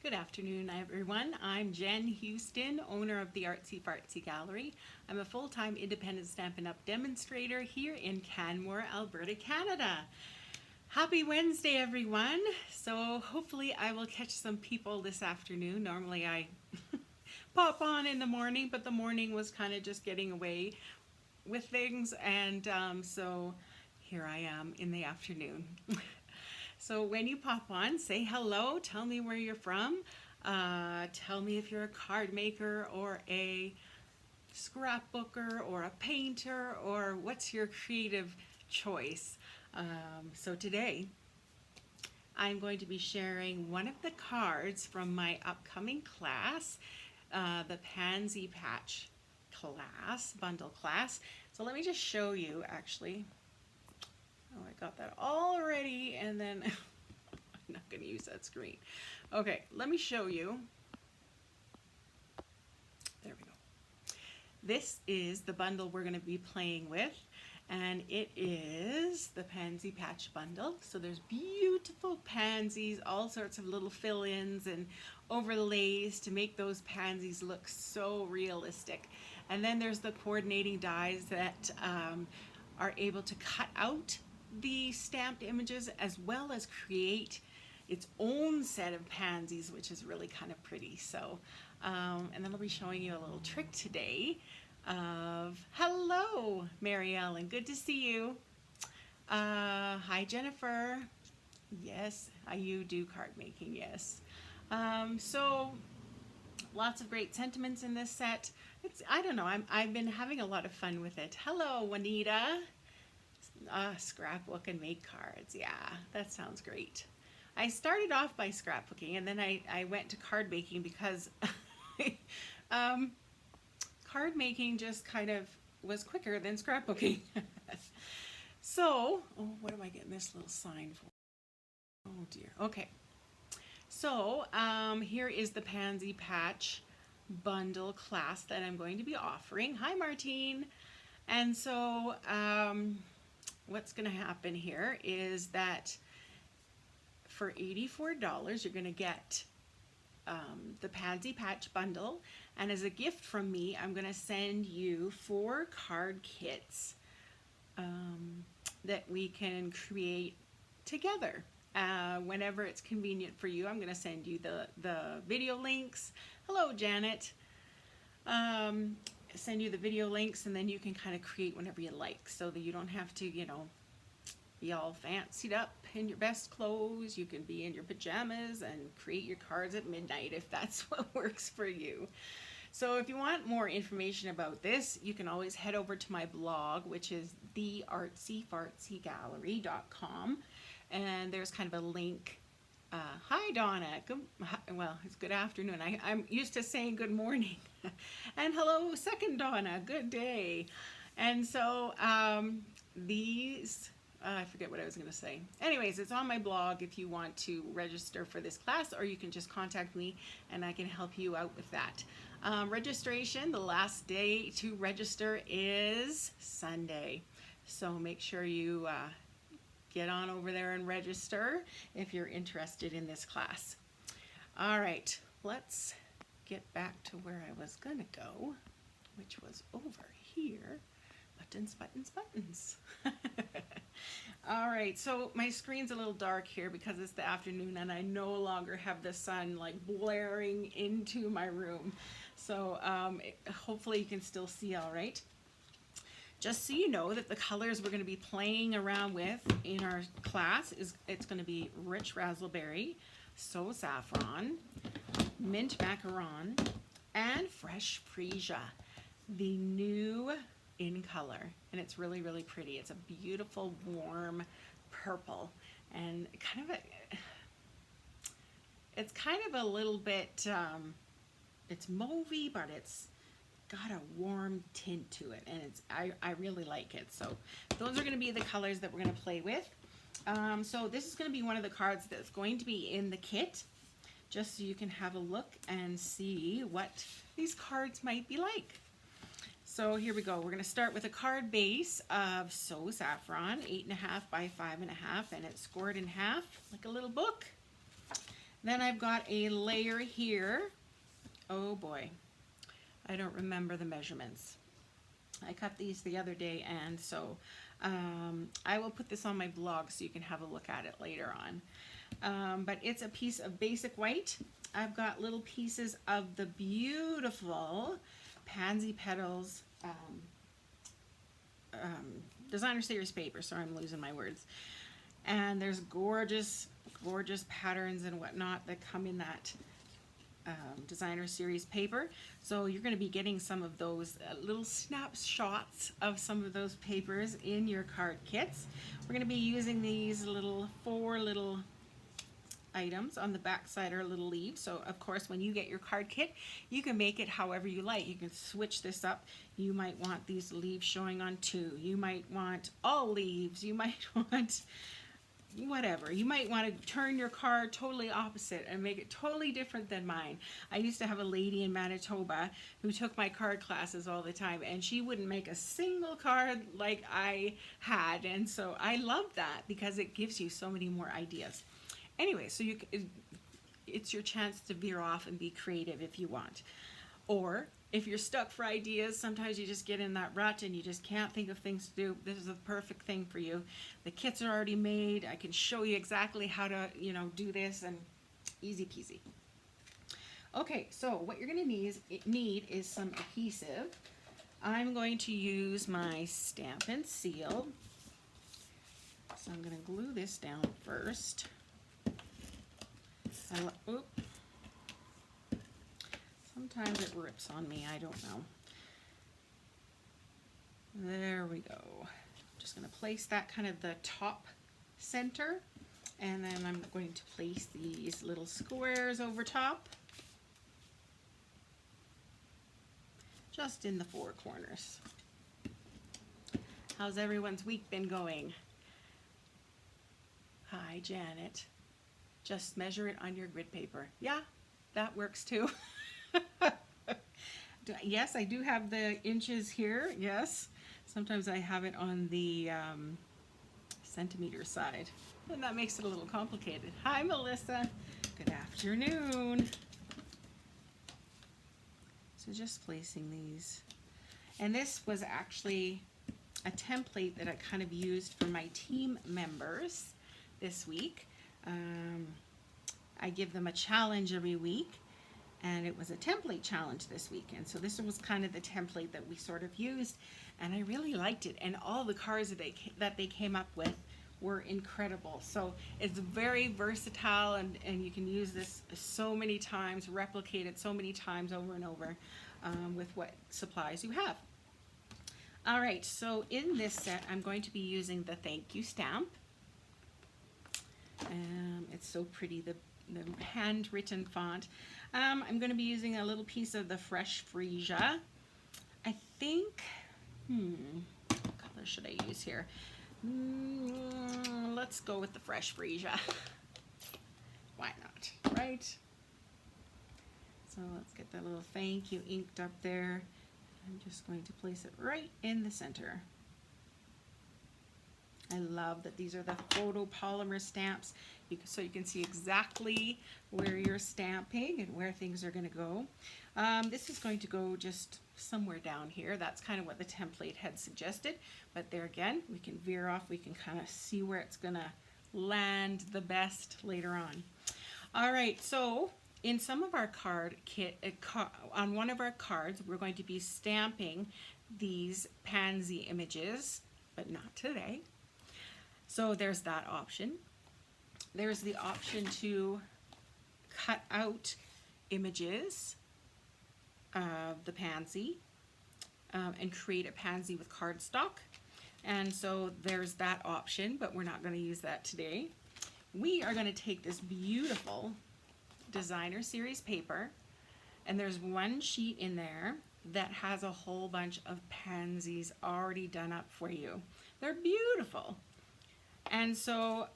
Good afternoon, everyone. I'm Jen Houston, owner of the Artsy Fartsy Gallery. I'm a full-time independent Stampin' Up! Demonstrator here in Canmore, Alberta, Canada. Happy Wednesday, everyone. So hopefully I will catch some people this afternoon. Normally I pop on in the morning, but the morning was kind of just getting away with things, and so here I am in the afternoon. So when you pop on, say hello, tell me where you're from, tell me if you're a card maker or a scrapbooker or a painter or what's your creative choice. So today I'm going to be sharing one of the cards from my upcoming class, the Pansy Patch Bundle class. So let me just show you actually. Oh, I got that all ready, and then I'm not going to use that screen. Okay, let me show you. There we go. This is the bundle we're going to be playing with, and it is the Pansy Patch Bundle. So there's beautiful pansies, all sorts of little fill-ins and overlays to make those pansies look so realistic. And then there's the coordinating dies that are able to cut out the stamped images as well as create its own set of pansies, which is really kind of pretty. So and then I'll be showing you a little trick today of hello Mary Ellen, good to see you. Hi Jennifer. Yes, you do card making. Yes. So lots of great sentiments in this set. I don't know, I've been having a lot of fun with it. Hello Juanita. Scrapbook and make cards. Yeah, that sounds great. I started off by scrapbooking, and then I went to card making because card making just kind of was quicker than scrapbooking. So, oh, what am I getting this little sign for? Oh dear. Okay. So here is the Pansy Patch Bundle class that I'm going to be offering. Hi Martine. And so what's going to happen here is that for $84 you're going to get the Pansy Patch Bundle, and as a gift from me I'm going to send you 4 card kits that we can create together. Whenever it's convenient for you, I'm going to send you the video links. Hello Janet. Send you the video links, and then you can kind of create whenever you like, so that you don't have to, you know, be all fancied up in your best clothes. You can be in your pajamas and create your cards at midnight if that's what works for you. So if you want more information about this, you can always head over to my blog, which is theartsyfartsygallery.com, and there's kind of a link. Hi Donna, well, it's good afternoon. I'm used to saying good morning. And hello second Donna, good day. And so I forget what I was going to say. Anyways, it's on my blog if you want to register for this class, or you can just contact me and I can help you out with that. Registration, the last day to register is Sunday. So make sure you get on over there and register if you're interested in this class. All right, let's get back to where I was going to go, which was over here. Buttons, buttons, buttons. All right, so my screen's a little dark here because it's the afternoon and I no longer have the sun like blaring into my room. So hopefully you can still see all right. Just so you know that the colors we're going to be playing around with in our class it's going to be rich razzleberry, so saffron, mint macaron, and fresh freesia, the new in color, and it's really, really pretty. It's a beautiful warm purple, and it's kind of a little bit it's mauvey, but it's got a warm tint to it, and I really like it. So those are going to be the colors that we're going to play with. So this is going to be one of the cards that's going to be in the kit, just so you can have a look and see what these cards might be like. So here we go. We're going to start with a card base of So Saffron, 8.5 by 5.5, and it's scored in half like a little book. Then I've got a layer here. Oh boy, I don't remember the measurements. I cut these the other day, and so I will put this on my blog so you can have a look at it later on. But it's a piece of basic white. I've got little pieces of the beautiful Pansy Petals Designer Series paper. Sorry, I'm losing my words. And there's gorgeous, gorgeous patterns and whatnot that come in that Designer Series paper. So you're going to be getting some of those little snapshots of some of those papers in your card kits. We're going to be using these four little items. On the back side are little leaves. So of course, when you get your card kit, you can make it however you like. You can switch this up. You might want these leaves showing on two. You might want all leaves. You might want whatever. You might want to turn your card totally opposite and make it totally different than mine. I used to have a lady in Manitoba who took my card classes all the time, and she wouldn't make a single card like I had, and so I love that because it gives you so many more ideas. Anyway, so it's your chance to veer off and be creative if you want. Or if you're stuck for ideas, sometimes you just get in that rut and you just can't think of things to do. This is the perfect thing for you. The kits are already made. I can show you exactly how to, do this, and easy peasy. Okay, so what you're going to need is some adhesive. I'm going to use my Stamp and Seal. So I'm going to glue this down first. Sometimes it rips on me, I don't know. There we go. I'm just going to place that kind of the top center, and then I'm going to place these little squares over top, just in the four corners. How's everyone's week been going? Hi, Janet. Just measure it on your grid paper. Yeah, that works too. Yes, I do have the inches here. Yes, sometimes I have it on the centimeter side, and that makes it a little complicated. Hi, Melissa. Good afternoon. So just placing these. And this was actually a template that I kind of used for my team members this week. I give them a challenge every week, and it was a template challenge this week, and so this was kind of the template that we sort of used, and I really liked it, and all the cards that they came up with were incredible. So it's very versatile, and you can use this so many times, replicate it so many times over and over with what supplies you have. All right, so in this set I'm going to be using the thank you stamp. It's so pretty, the handwritten font. I'm going to be using a little piece of the fresh freesia. I think, what color should I use here? Let's go with the fresh freesia. Why not, right? So let's get that little thank you inked up there. I'm just going to place it right in the center. I love that these are the photopolymer stamps, so you can see exactly where you're stamping and where things are going to go. This is going to go just somewhere down here. That's kind of what the template had suggested, but there again, we can veer off. We can kind of see where it's going to land the best later on. All right, so in some of our card kit, on one of our cards, we're going to be stamping these pansy images, but not today. So there's that option. There's the option to cut out images of the pansy and create a pansy with cardstock. And so there's that option, but we're not going to use that today. We are going to take this beautiful Designer Series paper, and there's one sheet in there that has a whole bunch of pansies already done up for you. They're beautiful. And so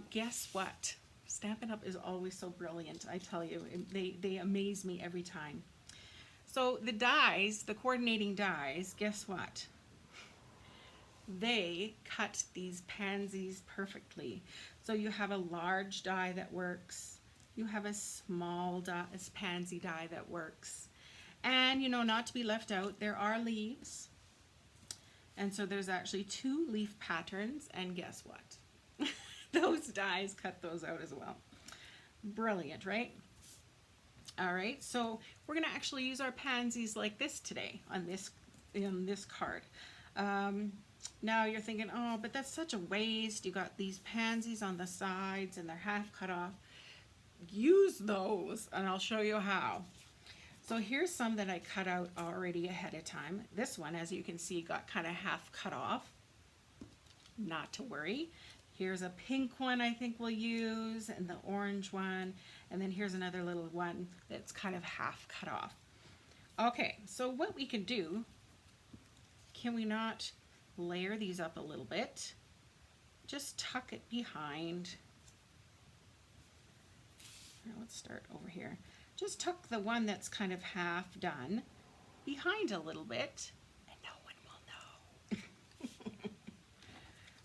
guess what? Stampin' Up! Is always so brilliant, I tell you. They amaze me every time. So the dies, the coordinating dies, guess what? They cut these pansies perfectly. So you have a large die that works, you have a small die, a pansy die that works. And you know, not to be left out, there are leaves. And so there's actually 2 leaf patterns, and guess what? Those dies cut those out as well. Brilliant, right? All right, so we're gonna actually use our pansies like this today on this card. Now you're thinking, oh, but that's such a waste. You got these pansies on the sides and they're half cut off. Use those, and I'll show you how. So here's some that I cut out already ahead of time. This one, as you can see, got kind of half cut off. Not to worry. Here's a pink one I think we'll use, and the orange one, and then here's another little one that's kind of half cut off. Okay, so what we can do, can we not layer these up a little bit? Just tuck it behind. Now let's start over here. Just tuck the one that's kind of half done behind a little bit, and no one will know.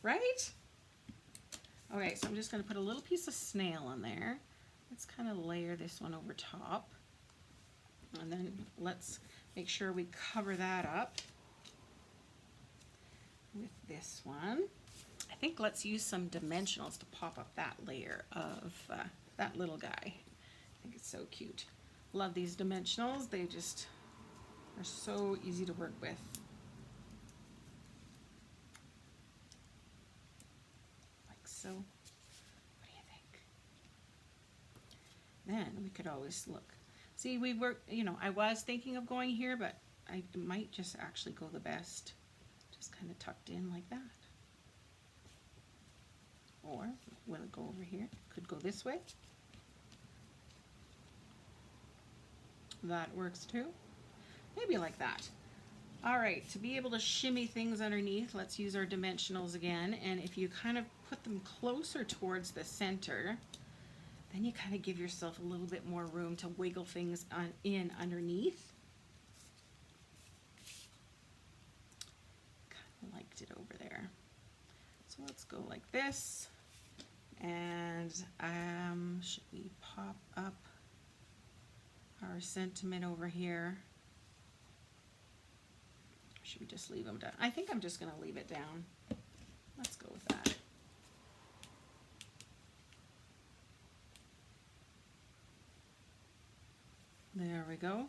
Right? Okay, so I'm just going to put a little piece of snail on there. Let's kind of layer this one over top. And then let's make sure we cover that up with this one. I think let's use some dimensionals to pop up that layer of that little guy. I think it's so cute. Love these dimensionals. They just are so easy to work with. Like so. What do you think? Then we could always look. See, we work, you know, I was thinking of going here, but I might just actually go the best. Just kind of tucked in like that. Or will it go over here? Could go this way. That works too. Maybe like that. All right, to be able to shimmy things underneath, let's use our dimensionals again. And if you kind of put them closer towards the center, then you kind of give yourself a little bit more room to wiggle things in underneath. Kind of liked it over there. So let's go like this. And should we pop up our sentiment over here? Or should we just leave them down? I think I'm just going to leave it down. Let's go with that. There we go.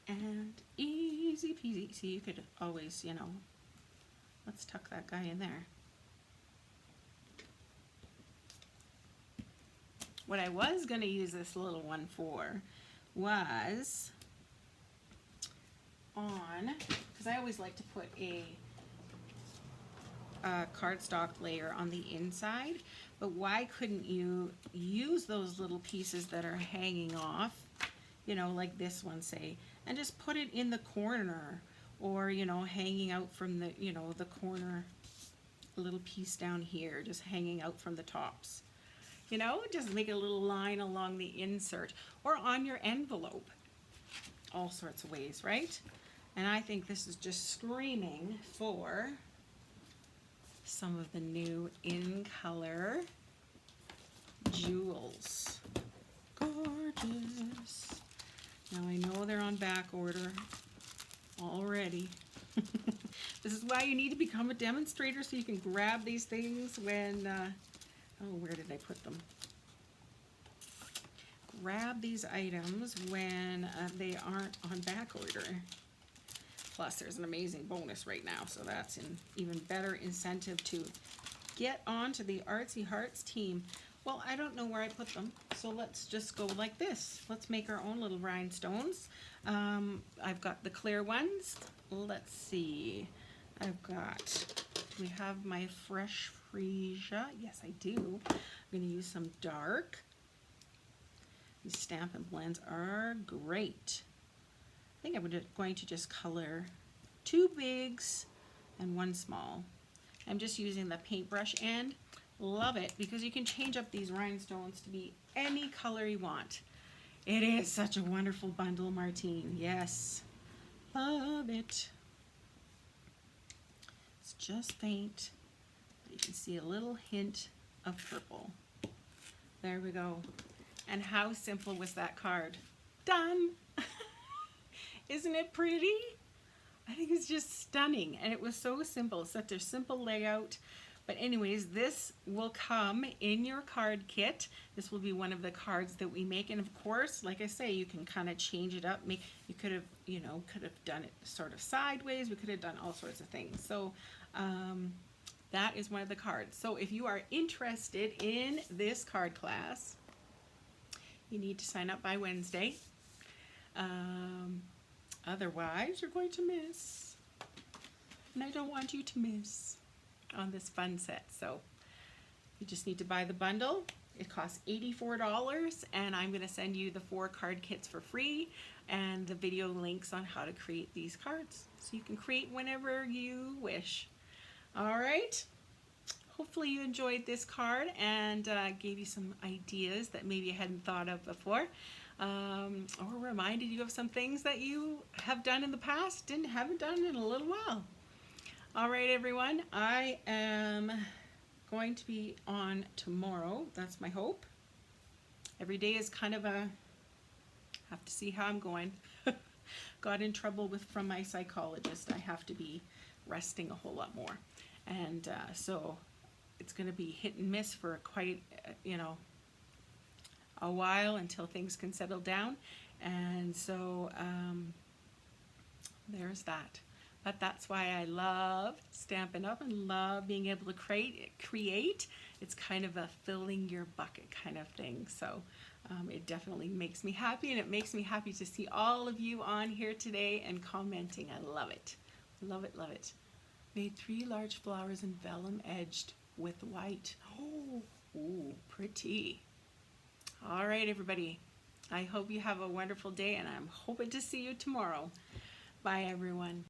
And easy peasy. See, you could always, you know, let's tuck that guy in there. What I was going to use this little one for was on, because I always like to put a cardstock layer on the inside, but why couldn't you use those little pieces that are hanging off, you know, like this one, say, and just put it in the corner, or, you know, hanging out from the, you know, the corner, a little piece down here, just hanging out from the tops. You know, just make a little line along the insert or on your envelope. All sorts of ways, right? And I think this is just screaming for some of the new in color jewels. Gorgeous. Now I know they're on back order already. This is why you need to become a demonstrator, so you can grab these things when oh, where did I put them? Grab these items when they aren't on back order. Plus, there's an amazing bonus right now, so that's an even better incentive to get onto the Artsy Hearts team. Well, I don't know where I put them, so let's just go like this. Let's make our own little rhinestones. I've got the clear ones. Let's see. We have my fresh freesia. Yes, I do. I'm going to use some dark. These Stampin' Blends are great. I think I'm going to just color 2 bigs and 1 small. I'm just using the paintbrush end. Love it, because you can change up these rhinestones to be any color you want. It is such a wonderful bundle, Martine. Yes. Love it. It's just faint. You can see a little hint of purple. There we go. And how simple was that card? Done! Isn't it pretty? I think it's just stunning, and it was so simple, such a simple layout. But anyways, this will come in your card kit. This will be one of the cards that we make, and of course, like I say, you can kind of change it up. You could have, could have done it sort of sideways. We could have done all sorts of things. So that is one of the cards. So if you are interested in this card class, you need to sign up by Wednesday. Otherwise, you're going to miss. And I don't want you to miss on this fun set. So you just need to buy the bundle. It costs $84, and I'm going to send you the 4 card kits for free and the video links on how to create these cards. So you can create whenever you wish. All right. Hopefully you enjoyed this card and gave you some ideas that maybe you hadn't thought of before. Or reminded you of some things that you have done in the past and haven't done in a little while. All right, everyone, I am going to be on tomorrow. That's my hope. Every day is kind of have to see how I'm going. Got in trouble from my psychologist. I have to be resting a whole lot more. And so it's going to be hit and miss for quite, a while until things can settle down. And so there's that. But that's why I love Stampin' Up! And love being able to create. It's kind of a filling your bucket kind of thing. So it definitely makes me happy, and it makes me happy to see all of you on here today and commenting. I love it. Love it, love it. Made 3 large flowers in vellum edged with white. Oh, ooh, pretty. All right, everybody. I hope you have a wonderful day, and I'm hoping to see you tomorrow. Bye, everyone.